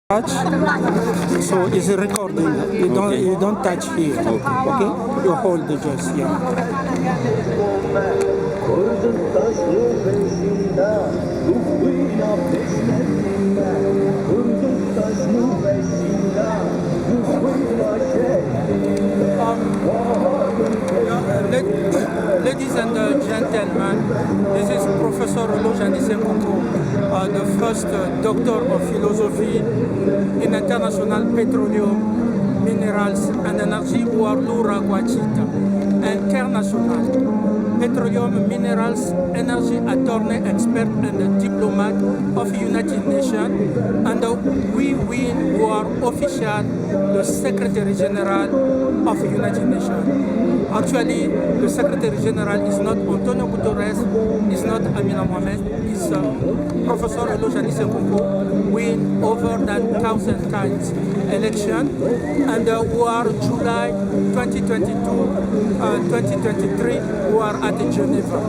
touch, so it's a recording. You don't touch here. Okay? You hold the just here. Ladies and gentlemen, this is Professor Euloge Anicet Nkounkou, the first doctor of philosophy in international petroleum, minerals and energy, Warlura Gwachita, international petroleum, minerals, energy attorney, expert and diplomat of United Nations, and we were official the Secretary General of United Nations. Actually, the Secretary General is not Antonio Guterres, is not Amina Mohamed, is Professor Euloge Anicet Nkounkou, win over than 1,000 times election, and we are July 2023, we are at Geneva,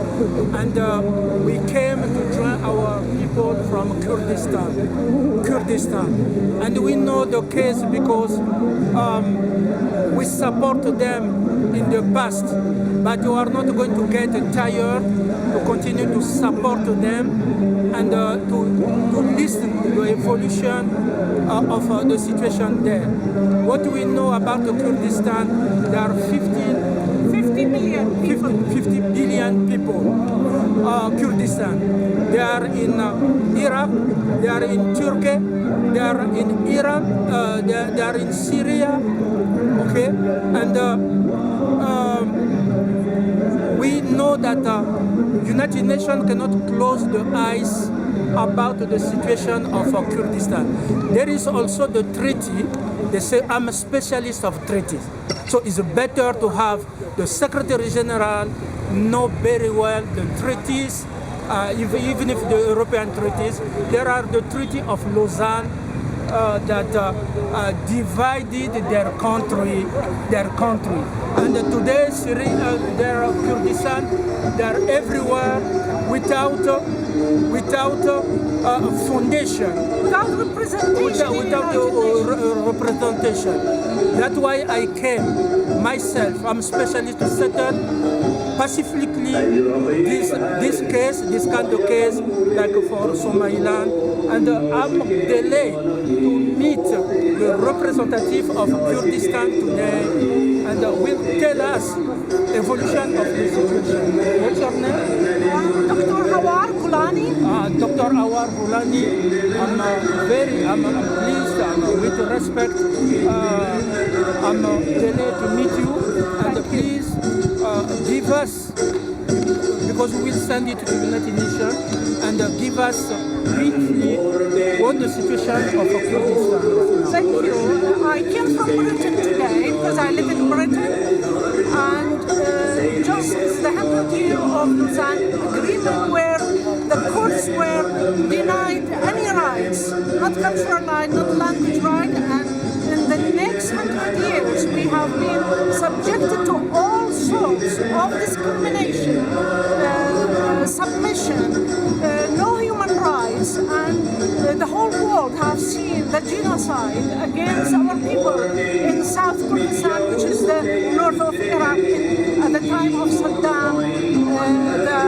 and we came to join our people from Kurdistan, and we know the case because we support them in the past, but you are not going to get tired to continue to support them and to listen to the evolution of the situation there. What we know about the Kurdistan, there are 50 billion people. Kurdistan. They are in Iraq, they are in Turkey, they are in Iran, they are in Syria, okay? And we know that United Nations cannot close the eyes about the situation of Kurdistan. There is also the treaty. They say I'm a specialist of treaties. So it's better to have the Secretary General know very well the treaties, even if the European treaties. There are the Treaty of Lausanne that divided their country. And today, their Kurdistan, they are everywhere without foundation, without representation. That's why I came myself. I'm specialist to settle pacifically this kind of case, like for Somaliland, and I'm delayed to meet the representative of Kurdistan today, and will tell us evolution of the situation. What's your name? Dr. Awar Gulani. Dr. Awar Gulani, I'm pleased and with respect, I'm delayed to meet you, and please give us, because we will send it to the United Nations, and give us briefly what the situation of Kurdistan. Thank you. I came from Britain today because I live in Britain, and just the 100th year of Lausanne Agreement, where the Kurds were denied any rights, not cultural right, not language right, and in the next 100 years we have been subjected to all sorts of discrimination, submission, no human rights, and the whole world have seen the genocide against our people in South Kurdistan, which is the north of Iraq, at the time of Saddam, the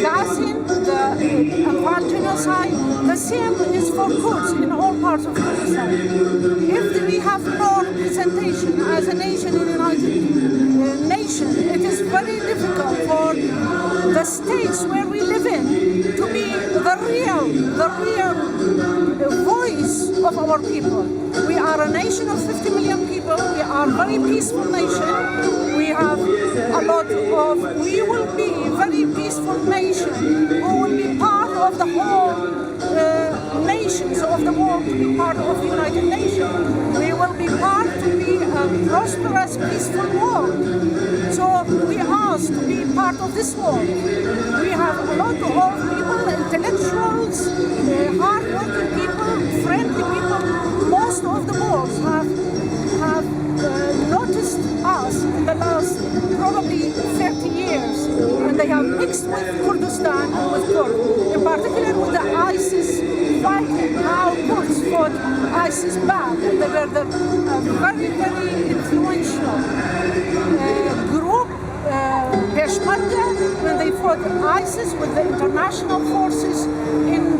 Ghazni, the Anfal genocide. The same is for Kurds in all parts of Kurdistan. If we have no representation as a nation in the United Nations, it is very difficult for the states where we live in to be the real voice of our people. We are a nation of 50 million people. We are a very peaceful nation. We will be a very peaceful nation who will be part of the whole nations of the world, to be part of the United Nations. We will be part to be a prosperous, peaceful world. So we ask to be part of this world. We have a lot of people, intellectuals, hard-working people, friendly people. Most of the world have noticed us in the last probably 30 years, and they have mixed with Kurdistan and with Kurds, in particular with the ISIS fighting, how Kurds fought ISIS years back, they were the very, very influential group, Peshmerga, when they fought ISIS with the international forces in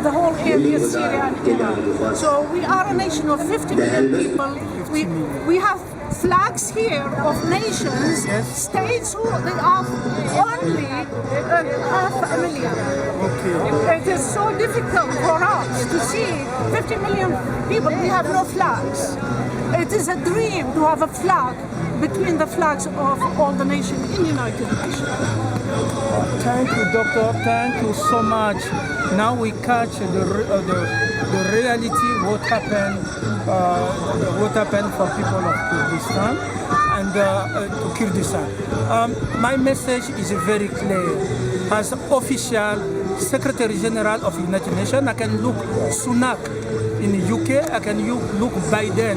the whole area, Syria and Iraq. So we are a nation of 50 million people. We have flags here of nations, states who they are only half a million. Okay. It is so difficult for us to see 50 million people. We have no flags. It is a dream to have a flag between the flags of all the nations in the United Nations. Thank you, Doctor. Thank you so much. Now we catch the reality, what happened for people of Kurdistan and Kurdistan. My message is very clear. As official Secretary General of the United Nations, I can look Sunak in the UK, I can look Biden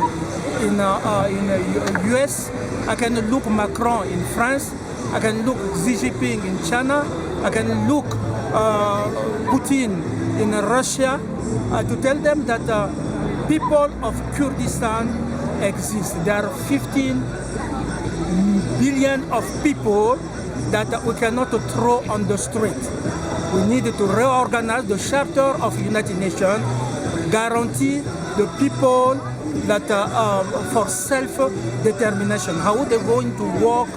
in US, I can look Macron in France, I can look Xi Jinping in China, I can look Putin in Russia, to tell them that people of Kurdistan exist. There are 15 billion of people that we cannot throw on the street. We need to reorganize the Charter of the United Nations, guarantee the people that for self-determination. How they're going to work,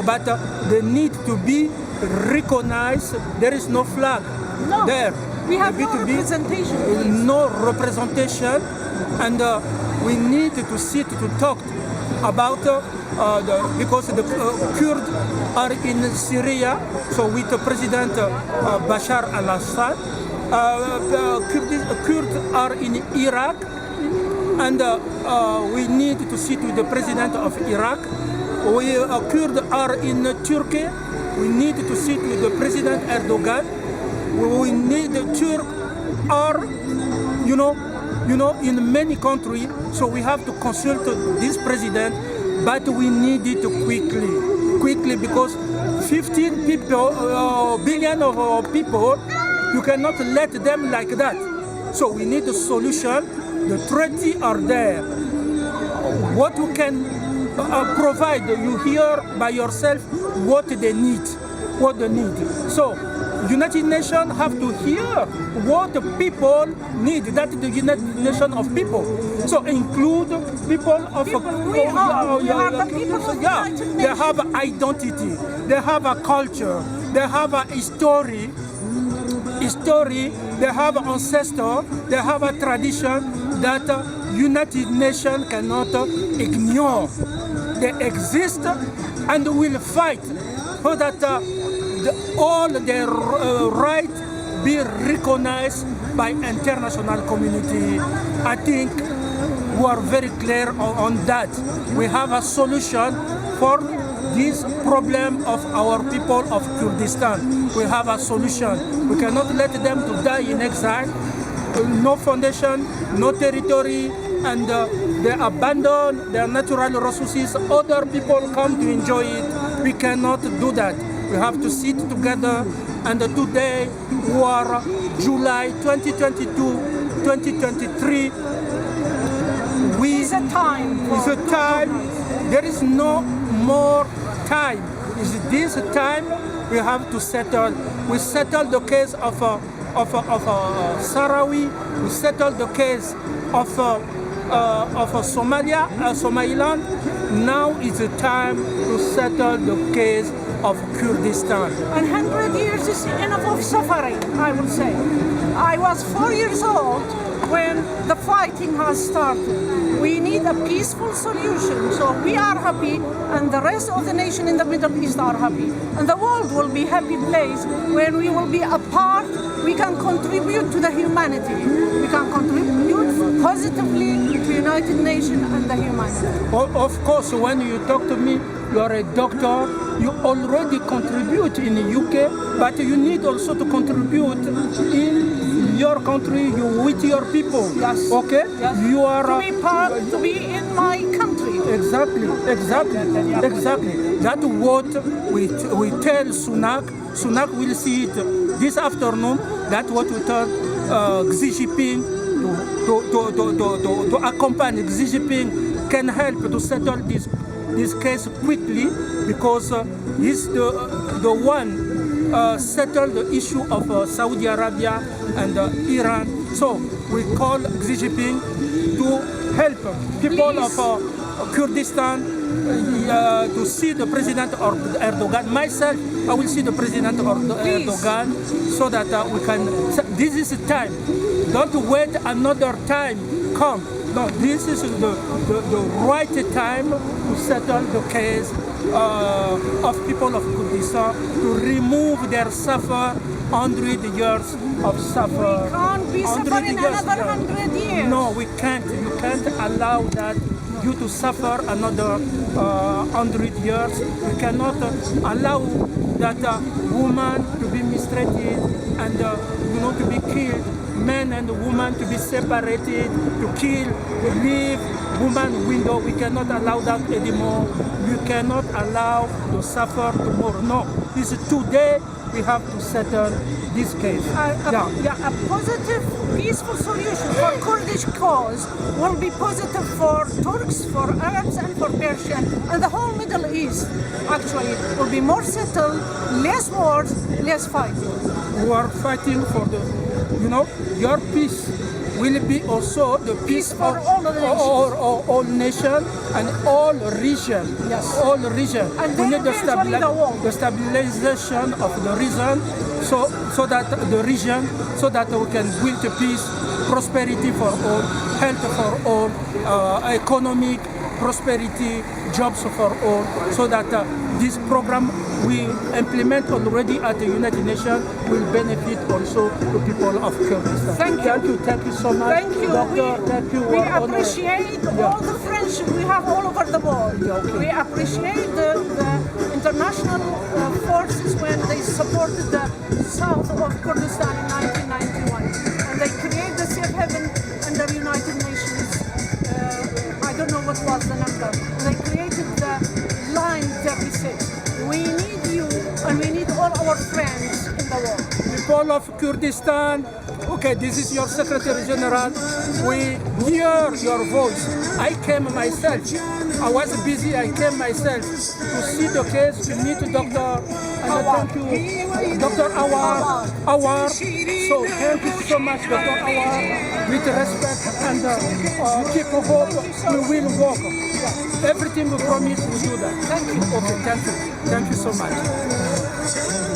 but they need to be recognized. There is no flag there. We have no representation. No representation, and we need to sit to talk about because the Kurds are in Syria, so with President Bashar al-Assad, Kurds are in Iraq, and we need to sit with the President of Iraq. Kurds are in Turkey, we need to sit with the President Erdogan. We need Turk or, in many countries, so we have to consult this president, but we need it quickly, because 15 billion of people, you cannot let them like that. So we need a solution. The treaty are there. What we can provide, you hear by yourself what they need. So United Nations have to hear what the people need. That is the United Nations of people. So include people of we are the people of the United Nations. They have identity, they have a culture, they have a history, they have ancestors, they have a tradition that United Nations cannot ignore. They exist and will fight so that all their rights be recognized by international community. I think we are very clear on that. We have a solution for this problem of our people of Kurdistan. We have a solution. We cannot let them to die in exile. No foundation, no territory, and they abandon their natural resources. Other people come to enjoy it. We cannot do that. We have to sit together, and today we are July 2022, 2023. It's a time. There is no more time. Is this time we have to settle? We settle the case of Sahrawi. We settle the case of Somaliland. Now is the time to settle the case of Kurdistan. 100 years is enough of suffering, I would say. I was 4 years old when the fighting has started. We need a peaceful solution, so we are happy, and the rest of the nation in the Middle East are happy. And the world will be a happy place when we will be a part, we can contribute to the humanity. We can contribute positively to United Nations and the humanity. Of course, when you talk to me, you are a doctor, you already contribute in the UK, but you need also to contribute in your country, with your people. Yes. Okay? Yes. You are to be in my country. Exactly. That's what we tell Sunak. Sunak will see it this afternoon. That's what we tell Xi Jinping to accompany Xi Jinping can help to settle this case quickly, because he's the one settled the issue of Saudi Arabia and Iran. So we call Xi Jinping to help people of Kurdistan to see the President Erdogan. Myself, I will see the President Erdogan, so that we can. This is the time. Don't wait another time. Come. No, this is the right time to settle the case of people of Kurdistan, to remove their suffer 100 years of suffer. We can't be suffering another 100 years. No, we can't. You can't allow that you to suffer another 100 years. We cannot allow that woman to be mistreated and to be killed. Men and women to be separated, to kill, to leave woman window. We cannot allow that anymore. We cannot allow to suffer tomorrow. No, this is today. We have to settle this case. A positive, peaceful solution for Kurdish cause will be positive for Turks, for Arabs, and for Persian, and the whole Middle East. Actually, will be more settled, less wars, less fighting. We are fighting for your peace will be also the peace for all nations and all region. Yes. All region. And we need the stabilization of the region, so that the region, so that we can build peace, prosperity for all, health for all, economic prosperity, jobs for all, so that this program we implement already at the United Nations will benefit also the people of Kurdistan. Thank you so much. Thank you. Doctor, thank you. We appreciate all the friendship we have all over the world. Okay. We appreciate the international forces when they supported the south of Kurdistan in 1991. And they created the safe haven under United Nations. I don't know what was the number. They created the line 36. We need you, and we need all our friends in the world. People of Kurdistan, okay, this is your Secretary General. We hear your voice. I came myself. I was busy. I came myself to see the case, to meet the doctor. And thank you, Dr. Awar. So thank you so much, Dr. Awar. With respect and keep hope, we will walk. Everything we promise, we do that. Thank you. Okay, thank you. Thank you so much.